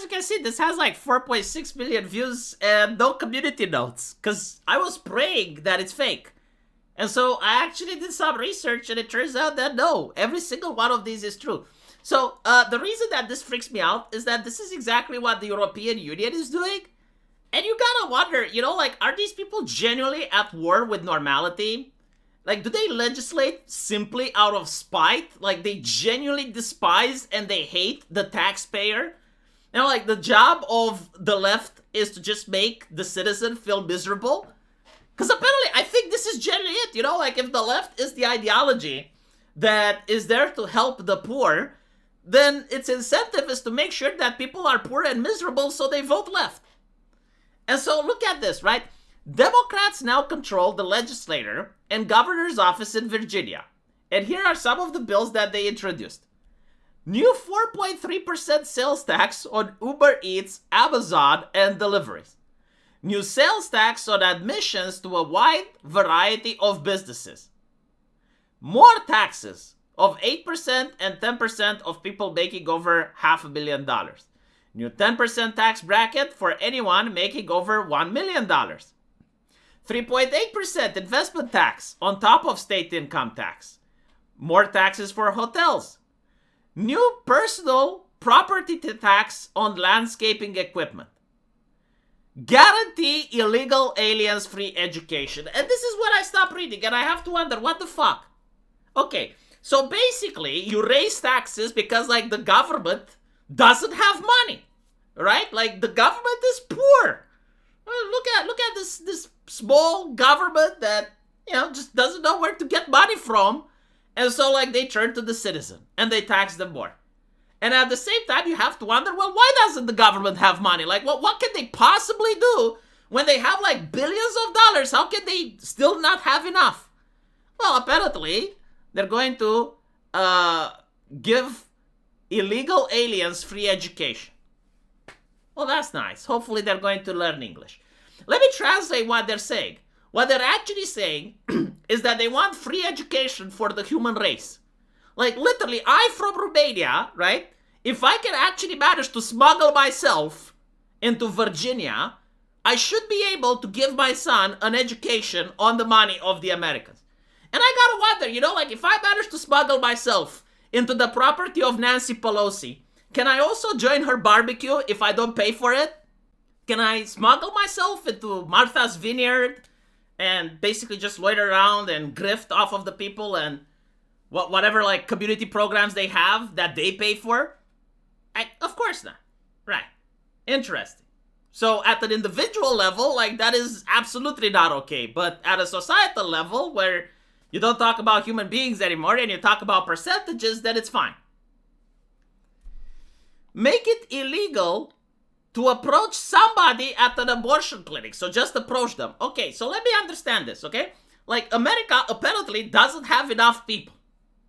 you can see, this has like 4.6 million views and no community notes. Because I was praying that it's fake. And so I actually did some research and it turns out that no, every single one of these is true. So the reason that this freaks me out is that this is exactly what the European Union is doing. And you gotta wonder, you know, like, are these people genuinely at war with normality? Like, do they legislate simply out of spite? Like, they genuinely despise and they hate the taxpayer? You know, like, the job of the left is to just make the citizen feel miserable? Because apparently, I think this is generally it, you know? Like, if the left is the ideology that is there to help the poor, then its incentive is to make sure that people are poor and miserable so they vote left. And so look at this, right? Democrats now control the legislature and governor's office in Virginia. And here are some of the bills that they introduced. New 4.3% sales tax on Uber Eats, Amazon, and deliveries. New sales tax on admissions to a wide variety of businesses. More taxes of 8% and 10% of people making over $500,000. New 10% tax bracket for anyone making over $1 million. 3.8% investment tax on top of state income tax. More taxes for hotels. New personal property tax on landscaping equipment. Guarantee illegal aliens free education. And this is when I stop reading and I have to wonder, what the fuck? Okay, so basically you raise taxes because like the government doesn't have money, right? Like the government is poor. Look at this small government that, you know, just doesn't know where to get money from. And so like they turn to the citizen and they tax them more. And at the same time, you have to wonder, well, why doesn't the government have money? Like, what can they possibly do when they have like billions of dollars? How can they still not have enough? Well, apparently, they're going to give illegal aliens free education. Well, that's nice. Hopefully, they're going to learn English. Let me translate what they're saying. What they're actually saying is that they want free education for the human race. Like, literally, I from Romania, right? If I can actually manage to smuggle myself into Virginia, I should be able to give my son an education on the money of the Americans. And I gotta wonder, you know, like, if I manage to smuggle myself into the property of Nancy Pelosi, can I also join her barbecue if I don't pay for it? Can I smuggle myself into Martha's Vineyard and basically just loiter around and grift off of the people and whatever like community programs they have that they pay for? Of course not. Right. Interesting. So at an individual level, like that is absolutely not okay. But at a societal level where you don't talk about human beings anymore and you talk about percentages, then it's fine. Make it illegal to approach somebody at an abortion clinic. So just approach them. Okay, so let me understand this, okay? Like America apparently doesn't have enough people.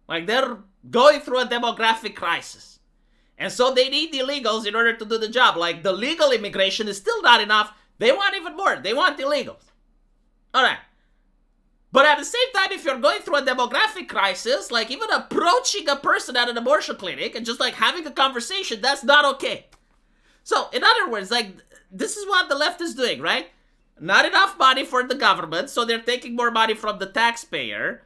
Like they're going through a demographic crisis. And so they need illegals in order to do the job. Like the legal immigration is still not enough. They want even more. They want illegals. All right. But at the same time, if you're going through a demographic crisis, like even approaching a person at an abortion clinic and just like having a conversation, that's not okay. So in other words, like this is what the left is doing, right? Not enough money for the government, so they're taking more money from the taxpayer.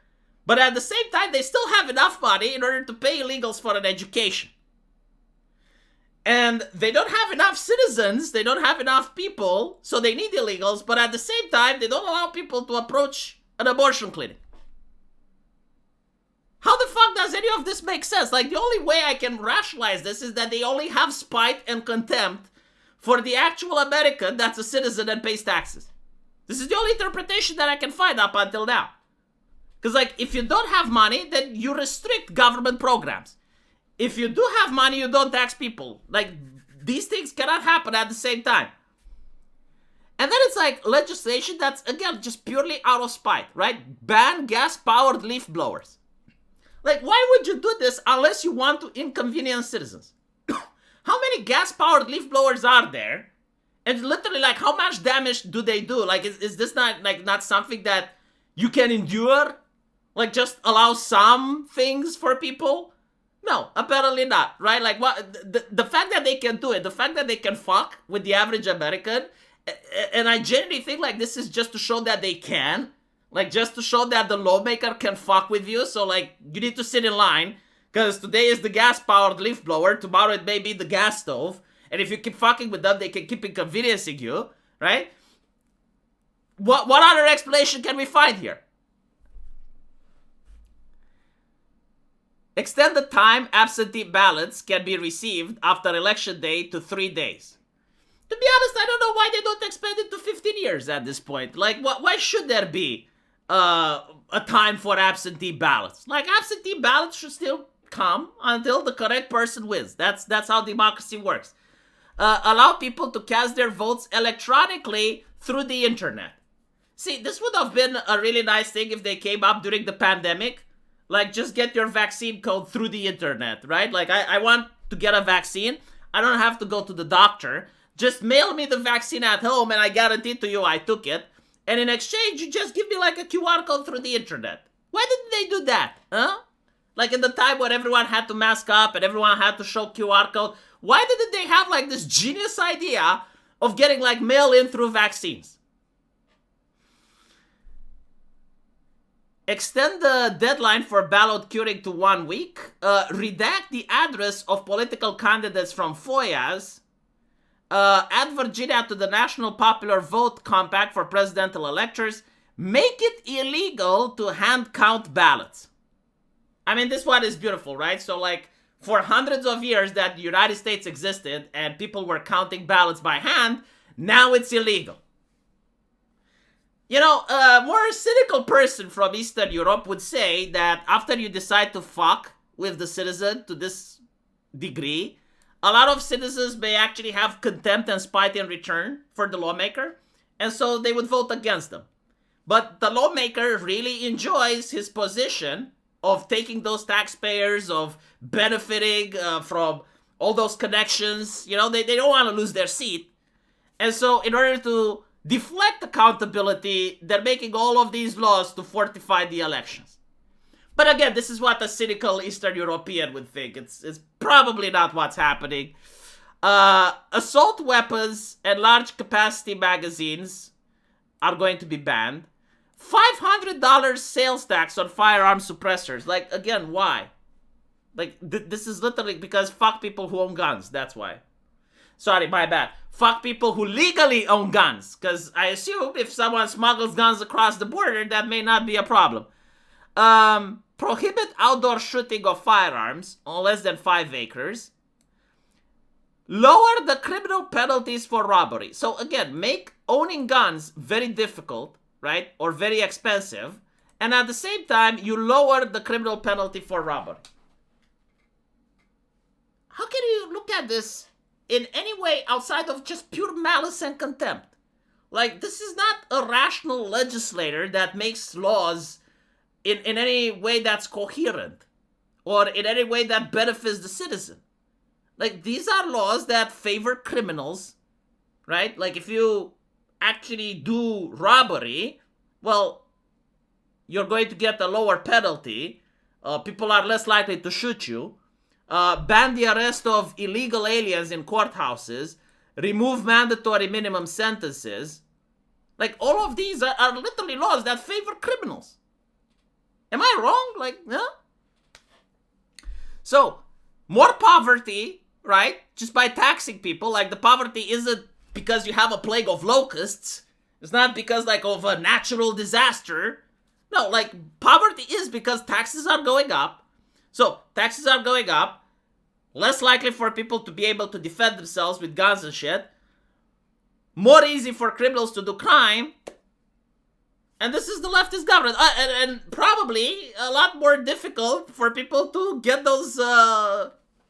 But at the same time, they still have enough money in order to pay illegals for an education. And they don't have enough citizens, they don't have enough people, so they need illegals, but at the same time, they don't allow people to approach an abortion clinic. How the fuck does any of this make sense? Like, the only way I can rationalize this is that they only have spite and contempt for the actual American that's a citizen and pays taxes. This is the only interpretation that I can find up until now. Because, like, if you don't have money, then you restrict government programs. If you do have money, you don't tax people. Like, these things cannot happen at the same time. And then it's like legislation that's, again, just purely out of spite, right? Ban gas-powered leaf blowers. Like, why would you do this unless you want to inconvenience citizens? How many gas-powered leaf blowers are there? And literally, like, how much damage do they do? Like, is this not something that you can endure? Like, just allow some things for people? No, apparently not, right? Like, what the fact that they can do it, the fact that they can fuck with the average American, and I genuinely think like this is just to show that they can, like just to show that the lawmaker can fuck with you. So like you need to sit in line because today is the gas-powered leaf blower, tomorrow it may be the gas stove, and if you keep fucking with them, they can keep inconveniencing you, right? What other explanation can we find here? Extend the time absentee ballots can be received after election day to 3 days. To be honest, I don't know why they don't expand it to 15 years at this point. Like, why should there be a time for absentee ballots? Like, absentee ballots should still come until the correct person wins. That's how democracy works. Allow people to cast their votes electronically through the internet. See, this would have been a really nice thing if they came up during the pandemic. Like, just get your vaccine code through the internet, right? Like, I want to get a vaccine. I don't have to go to the doctor. Just mail me the vaccine at home and I guarantee to you I took it. And in exchange, you just give me like a QR code through the internet. Why didn't they do that, huh? Like in the time when everyone had to mask up and everyone had to show QR code. Why didn't they have like this genius idea of getting like mail in through vaccines? Extend the deadline for ballot curing to 1 week. Redact the address of political candidates from FOIAs. Add Virginia to the National Popular Vote Compact for presidential electors. Make it illegal to hand count ballots. I mean, this one is beautiful, right? So, like, for hundreds of years that the United States existed and people were counting ballots by hand, now it's illegal. You know, a more cynical person from Eastern Europe would say that after you decide to fuck with the citizen to this degree, a lot of citizens may actually have contempt and spite in return for the lawmaker, and so they would vote against them. But the lawmaker really enjoys his position of taking those taxpayers, of benefiting from all those connections. You know, they don't want to lose their seat. And so in order to deflect accountability, they're making all of these laws to fortify the elections. But again, this is what a cynical Eastern European would think. It's probably not what's happening. Assault weapons and large capacity magazines are going to be banned. $500 sales tax on firearm suppressors. Like, again, why? Like, this is literally because fuck people who own guns. That's why. Sorry, my bad. Fuck people who legally own guns. Because I assume if someone smuggles guns across the border, that may not be a problem. Prohibit outdoor shooting of firearms on less than 5 acres. Lower the criminal penalties for robbery. So again, make owning guns very difficult, right? Or very expensive. And at the same time, you lower the criminal penalty for robbery. How can you look at this in any way outside of just pure malice and contempt? Like, this is not a rational legislator that makes laws in any way that's coherent or in any way that benefits the citizen. Like, these are laws that favor criminals, right? Like, if you actually do robbery, well, you're going to get a lower penalty. People are less likely to shoot you. Ban the arrest of illegal aliens in courthouses. Remove mandatory minimum sentences. Like, all of these are literally laws that favor criminals. Am I wrong? Like, huh? So, more poverty, right? Just by taxing people. Like, the poverty isn't because you have a plague of locusts. It's not because, like, of a natural disaster. No, like, poverty is because taxes are going up. So, taxes are going up. Less likely for people to be able to defend themselves with guns and shit. More easy for criminals to do crime. And this is the leftist government. And probably a lot more difficult for people to get those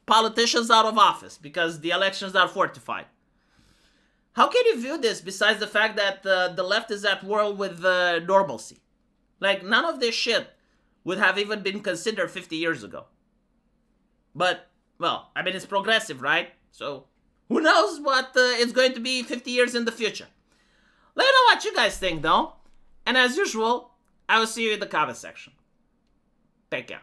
politicians out of office because the elections are fortified. How can you view this besides the fact that the left is at war with normalcy? Like, none of this shit would have even been considered 50 years ago. But, well, I mean, it's progressive, right? So, who knows what it's going to be 50 years in the future. Let me know what you guys think, though. And as usual, I will see you in the comment section. Take care.